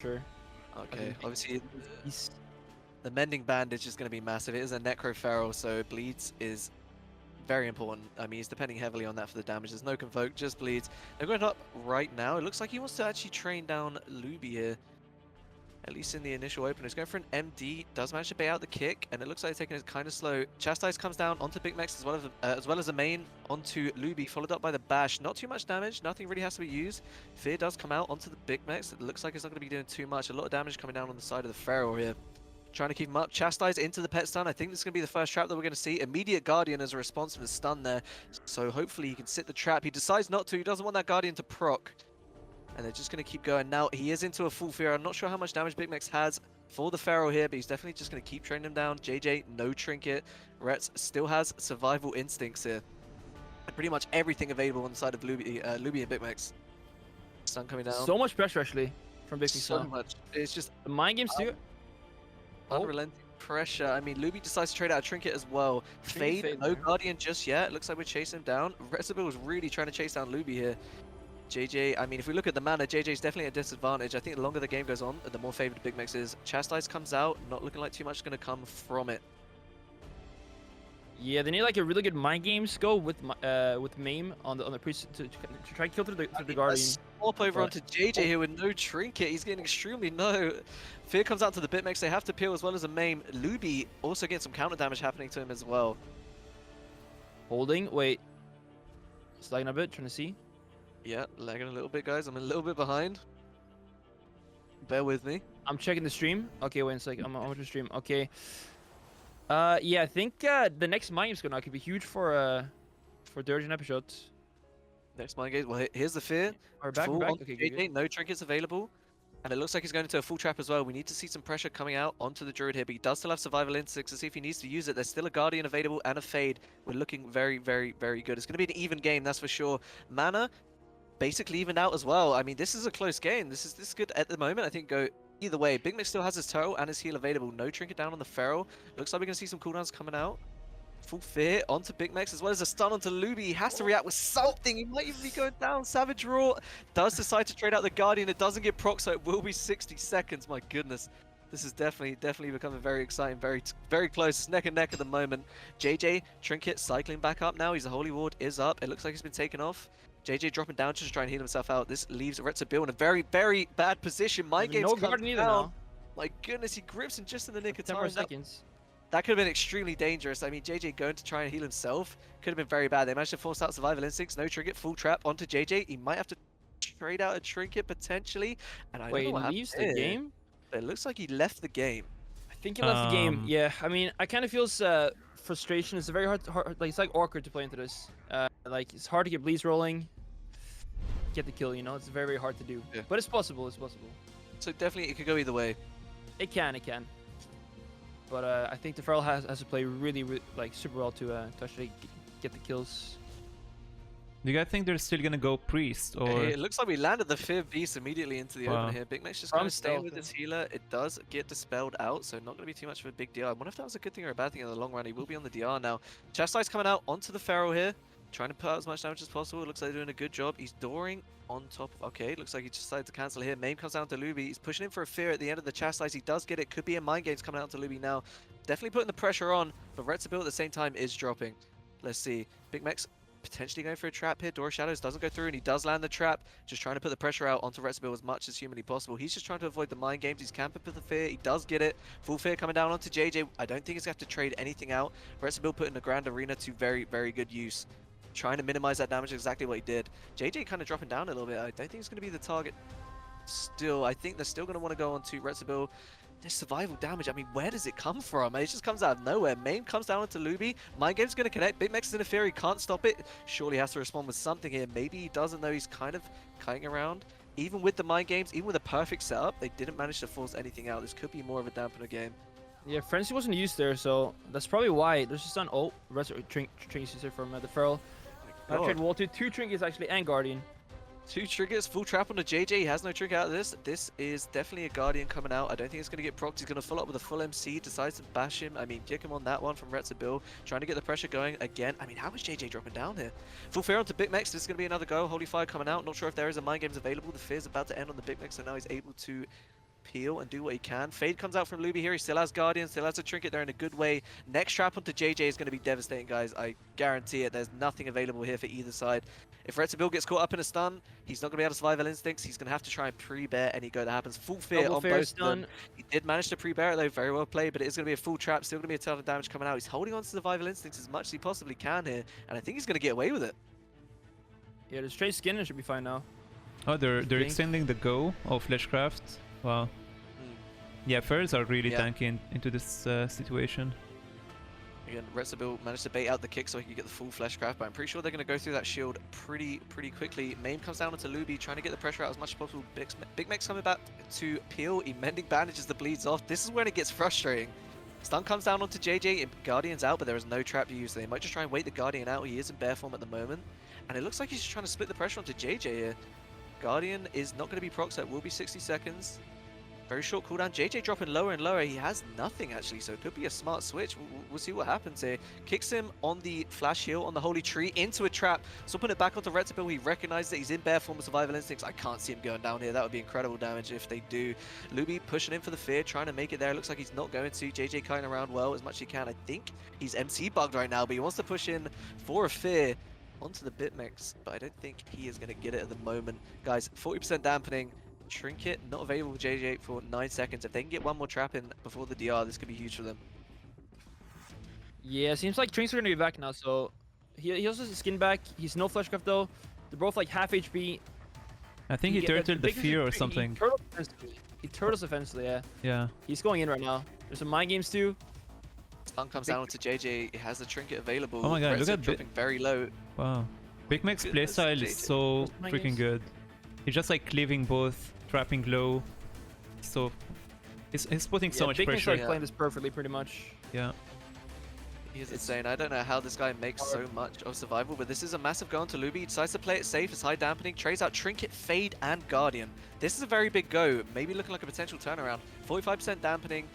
Sure. Okay, obviously the mending bandage is going to be massive. It is a necro feral, so bleeds is very important. I mean, he's depending heavily on that for the damage. There's no convoke, just bleeds. They're going up right now. It looks like he wants to actually train down Luby here. At least in the initial open. He's going for an MD, does manage to bait out the kick, and it looks like he's taking it kind of slow. Chastise comes down onto Bicmex as well as the main onto Luby, followed up by the bash. Not too much damage, nothing really has to be used. Fear does come out onto the Bicmex. It looks like it's not going to be doing too much. A lot of damage coming down on the side of the Feral here. Trying to keep him up. Chastise into the pet stun. I think this is going to be the first trap that we're going to see. Immediate Guardian as a response to the stun there. So hopefully he can sit the trap. He decides not to. He doesn't want that Guardian to proc. And they're just going to keep going. Now, he is into a full fear. I'm not sure how much damage Bicmex has for the Feral here, but he's definitely just going to keep training him down. JJ, no trinket. Rets still has survival instincts here. And pretty much everything available on the side of Luby and Bicmex. Stun coming down. So much pressure, actually, from Bicmex. So much. It's just... The mind games, too. Unrelenting pressure. I mean, Luby decides to trade out a trinket as well. Fade, no Guardian just yet. Looks like we're chasing him down. Retsabil was really trying to chase down Luby here. JJ, I mean, if we look at the mana, JJ's definitely at a disadvantage. I think the longer the game goes on, the more favored Bicmex is. Chastise comes out, not looking like too much is going to come from it. Yeah, they need like a really good mind games go with Mame on the priest to try and kill through the Guardian. Swap over onto JJ here with no trinket. He's getting extremely low. Fear comes out to the Bicmex. They have to peel as well as a Mame. Luby also gets some counter damage happening to him as well. Holding. Wait. It's lagging a bit. Trying to see. Yeah, lagging a little bit, guys. I'm a little bit behind. Bear with me. I'm checking the stream. Okay, wait a second. I'm on the stream. Okay. Yeah, I think the next mind game's gonna could be huge for Durgeon episodes. Next mind game. Well, here's the fear. We're back. Full We're back. on Okay, JJ, good. no trinkets available. And it looks like he's going into a full trap as well. We need to see some pressure coming out onto the Druid here, but he does still have survival instincts to see if he needs to use it. There's still a Guardian available and a Fade. We're looking very, very, very good. It's going to be an even game, that's for sure. Mana, basically evened out as well. I mean, this is a close game. This is good at the moment. I think go either way. Bicmex still has his turtle and his heal available. No trinket down on the Feral. Looks like we're going to see some cooldowns coming out. Full fear onto Bicmex as well as a stun onto Luby. He has to react with something. He might even be going down. Savage Raw does decide to trade out the Guardian. It doesn't get proc, so it will be 60 seconds. My goodness. This is definitely becoming very exciting. Very close. It's neck and neck at the moment. JJ, Trinket cycling back up now. His Holy Ward is up. It looks like he's been taken off. JJ dropping down just to try and heal himself out. This leaves Retsabil in a very, very bad position. Mind Games no Guardian either now. My goodness, he grips him just in the nick of 10 time. seconds. That could have been extremely dangerous. I mean, JJ going to try and heal himself could have been very bad. They managed to force out survival instincts. No trinket, full trap onto JJ. He might have to trade out a trinket potentially. And I don't know what Wait, leaves the game? It looks like he left the game. I think he left the game. Yeah, I mean, I kind of feels frustration. It's very hard, like it's like awkward to play into this. Like it's hard to get bleeds rolling, get the kill. You know, it's very, very hard to do. Yeah. But it's possible. It's possible. So definitely, it could go either way. It can. But I think the Feral has to play really, like super well to actually get the kills. Do you guys think they're still gonna go priest, or it looks like we landed the Feared Beast immediately into the open here. Bicmex just kind of staying with his healer. It does get dispelled out, so not gonna be too much of a big deal. I wonder if that was a good thing or a bad thing in the long run. He will be on the DR now. Chastise coming out onto the Feral here, trying to put out as much damage as possible. It looks like they're doing a good job. He's dooring on top of... Okay, looks like he just decided to cancel here. Mame comes down to Luby. He's pushing in for a fear at the end of the Chastise. He does get it. Could be a Mind Games coming out to Luby now. Definitely putting the pressure on, but Retsabil at the same time is dropping. Let's see. Bicmex potentially going for a trap here. Door Shadows doesn't go through, and he does land the trap. Just trying to put the pressure out onto Retsabil as much as humanly possible. He's just trying to avoid the Mind Games. He's camping for the fear. He does get it. Full fear coming down onto JJ. I don't think he's going to have to trade anything out. Retsabil putting the Grand Arena to very, very good use. Trying to minimize that damage, exactly what he did. JJ kind of dropping down a little bit. I don't think it's going to be the target still. I think they're still going to want to go on to Retsabil. This survival damage, I mean, where does it come from? It just comes out of nowhere. Mame comes down onto Luby. Mind Game's going to connect. Bicmex is in a fear. He can't stop it. Surely has to respond with something here. Maybe he doesn't, though. He's kind of kiting around. Even with the Mind Games, even with a perfect setup, they didn't manage to force anything out. This could be more of a dampener game. Yeah, Frenzy wasn't used there, so that's probably why. There's just an trinkets user from the Feral. I've tried Wall 2 trinkets actually, and Guardian. 2 triggers, full trap onto JJ. He has no trinket out of this. This is definitely a Guardian coming out. I don't think it's going to get procced. He's going to follow up with a full MC. Decides to bash him. I mean, kick him on that one from Retsabil. Trying to get the pressure going again. I mean, how is JJ dropping down here? Full fear onto Bicmex. This is going to be another go. Holy Fire coming out. Not sure if there is a Mind Games available. The fear's about to end on the Bicmex, so now he's able to peel and do what he can. Fade comes out from Luby here. He still has Guardian, still has a Trinket. They're in a good way. Next trap onto JJ is going to be devastating, guys. I guarantee it. There's nothing available here for either side. If Retzabil gets caught up in a stun, he's not going to be able to survival instincts. He's going to have to try and pre-bear any go that happens. Full fear Double on fair both stun. of them. He did manage to pre-bear it though. Very well played, but it is going to be a full trap. Still going to be a ton of damage coming out. He's holding on to survival instincts as much as he possibly can here, and I think he's going to get away with it. Yeah, the straight skin should be fine now. Oh, they're extending the go of Fleshcraft. Wow. Yeah, Furs are really tanky into this situation. Again, Retzabil managed to bait out the kick so he could get the full Fleshcraft, but I'm pretty sure they're going to go through that shield pretty quickly. Maim comes down onto Luby, trying to get the pressure out as much as possible. Bicmex coming back to peel. He mending bandages the bleeds off. This is when it gets frustrating. Stun comes down onto JJ, and Guardian's out, but there is no trap to use. They might just try and wait the Guardian out. He is in bear form at the moment, and it looks like he's just trying to split the pressure onto JJ here. Guardian is not going to be proc, so it will be 60 seconds. Very short cooldown. JJ dropping lower and lower. He has nothing actually, so it could be a smart switch. We'll see what happens here. Kicks him on the flash heal on the holy tree into a trap. So putting it back onto Retzabil. He recognizes that he's in bear form of survival instincts. I can't see him going down here. That would be incredible damage if they do. Luby pushing in for the fear, trying to make it there. Looks like he's not going to. JJ kiting around well as much as he can. I think he's MC bugged right now, but he wants to push in for a fear onto the Bicmex, but I don't think he is going to get it at the moment. Guys, 40% dampening. Trinket not available with JJ for 9 seconds. If they can get one more trap in before the DR, this could be huge for them. Yeah, seems like Trinks are gonna be back now. So he also has his skin back. He's no Fleshcraft though. They're both like half HP. I think he turtled the fear or something. He turtles offensively, yeah. Yeah. He's going in right now. There's some mind games too. Stun comes down to JJ. He has the Trinket available. Oh my god, look at dropping very low. Wow. Bicmex playstyle is so freaking good. He's just like cleaving both, trapping low. So he's putting so much pressure. Bicmex playing this perfectly, pretty much. Yeah. He's insane. I don't know how this guy makes so much of survival, but this is a massive go on to Luby. He decides to play it safe. It's high dampening. Trades out Trinket, Fade, and Guardian. This is a very big go. Maybe looking like a potential turnaround. 45% dampening.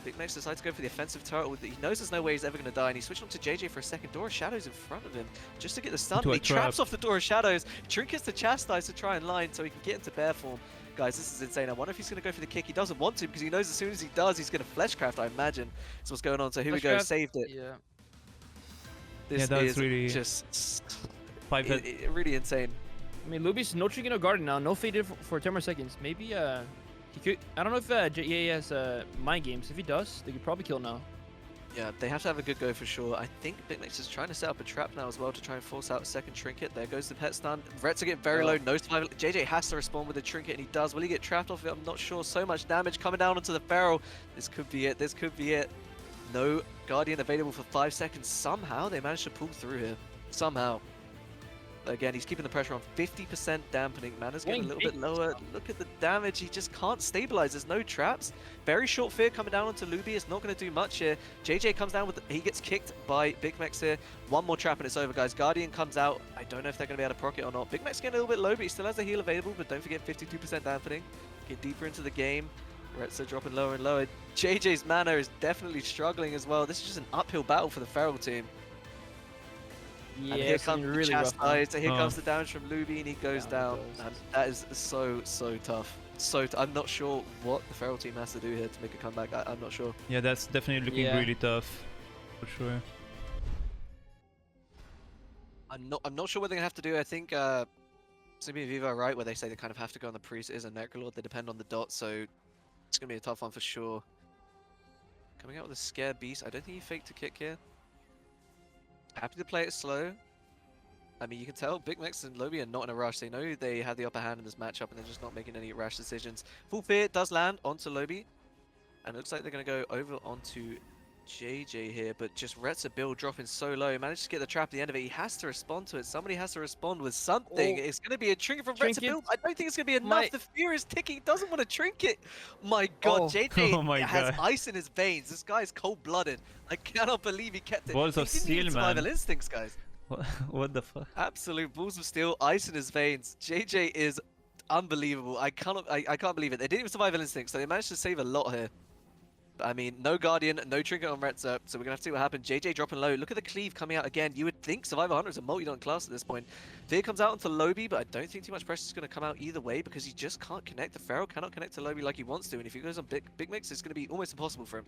Bicmex decides to go for the offensive turtle. He knows there's no way he's ever going to die, and he switched on to JJ for a second. Door of Shadows in front of him just to get the stun. He traps off the Door of Shadows. Trinket's to chastise to try and line so he can get into bear form. Guys, this is insane. I wonder if he's going to go for the kick. He doesn't want to because he knows as soon as he does, he's going to Fleshcraft, I imagine. That's what's going on. So here we go. Saved it. Yeah. This is really just really insane. I mean, Luby's no Trinket, no Guardian now. No faded for 10 more seconds. Maybe he could. I don't know if JA has mind games. If he does, they could probably kill now. Yeah, they have to have a good go for sure. I think Bicmex is trying to set up a trap now as well to try and force out a second Trinket. There goes the pet stun. Rets are getting very low, no survival. JJ has to respond with a Trinket, and he does. Will he get trapped off it? I'm not sure. So much damage coming down onto the Feral. This could be it. This could be it. No Guardian available for 5 seconds. Somehow they managed to pull through here. Somehow. Again, he's keeping the pressure on. 50% dampening. Mana's getting a little bit lower. Look at the damage. He just can't stabilize. There's no traps. Very short fear coming down onto Luby. It's not going to do much here. JJ comes down with... He gets kicked by Bicmex here. One more trap and it's over, guys. Guardian comes out. I don't know if they're going to be able to proc it or not. Bicmex getting a little bit low, but he still has a heal available. But don't forget 52% dampening. Get deeper into the game. Rets are dropping lower and lower. JJ's mana is definitely struggling as well. This is just an uphill battle for the Feral team. Yeah, and here comes really the chastise, here comes the damage from Luby, and he goes down. And that is so tough. I'm not sure what the Feral team has to do here to make a comeback. I'm not sure. Yeah, that's definitely looking really tough, for sure. I'm not sure what they're gonna have to do. I think Simi and Viva are right where they say they kind of have to go on the priest. It is a Necrolord. They depend on the dot, so it's gonna be a tough one for sure. Coming out with a Scare Beast. I don't think he faked a kick here. Happy to play it slow. I mean, you can tell Bicmex and Luby are not in a rush. They know they have the upper hand in this matchup, and they're just not making any rash decisions. Full fear does land onto Luby, and it looks like they're going to go over onto JJ here, but just Retzabil dropping so low. He managed to get the trap at the end of it. He has to respond to it. Somebody has to respond with something. It's going to be a trinket from Retzabil. I don't think it's going to be enough. The fear is ticking. He doesn't want a trinket. My god, JJ has ice in his veins. This guy is cold-blooded. I cannot believe he kept it. Balls of steel, man. Survival instincts, guys. What the fuck? Absolute balls of steel, ice in his veins. JJ is unbelievable. I can't believe it. They didn't even survival instincts, so they managed to save a lot here. I mean, no Guardian, no Trinket on Retzer, so we're going to have to see what happens. JJ dropping low. Look at the cleave coming out again. You would think Survivor Hunter is a multi-done class at this point. Fear comes out onto Lobby, but I don't think too much pressure is going to come out either way because he just can't connect. The Pharaoh cannot connect to Lobby like he wants to, and if he goes on Bicmex, it's going to be almost impossible for him.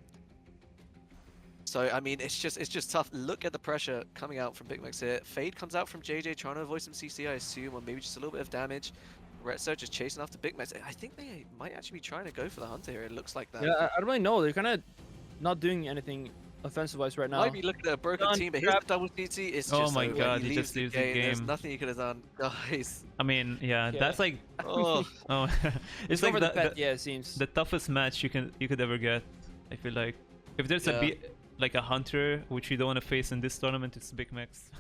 So, I mean, it's just tough. Look at the pressure coming out from Bicmex here. Fade comes out from JJ, trying to avoid some CC, I assume, or maybe just a little bit of damage. Retzer just chasing after Bicmex. I think they might actually be trying to go for the Hunter here. It looks like that. Yeah, I don't really know. They're kind of not doing anything offensive-wise right now. Might be looking at a broken team, but here's the double CC. It's oh just my over. god, he just leaves the game. There's nothing you could have done, guys. I mean, yeah, that's like oh, it's like yeah, it seems the toughest match you could ever get. I feel like if there's like a Hunter which you don't want to face in this tournament, it's Bicmex.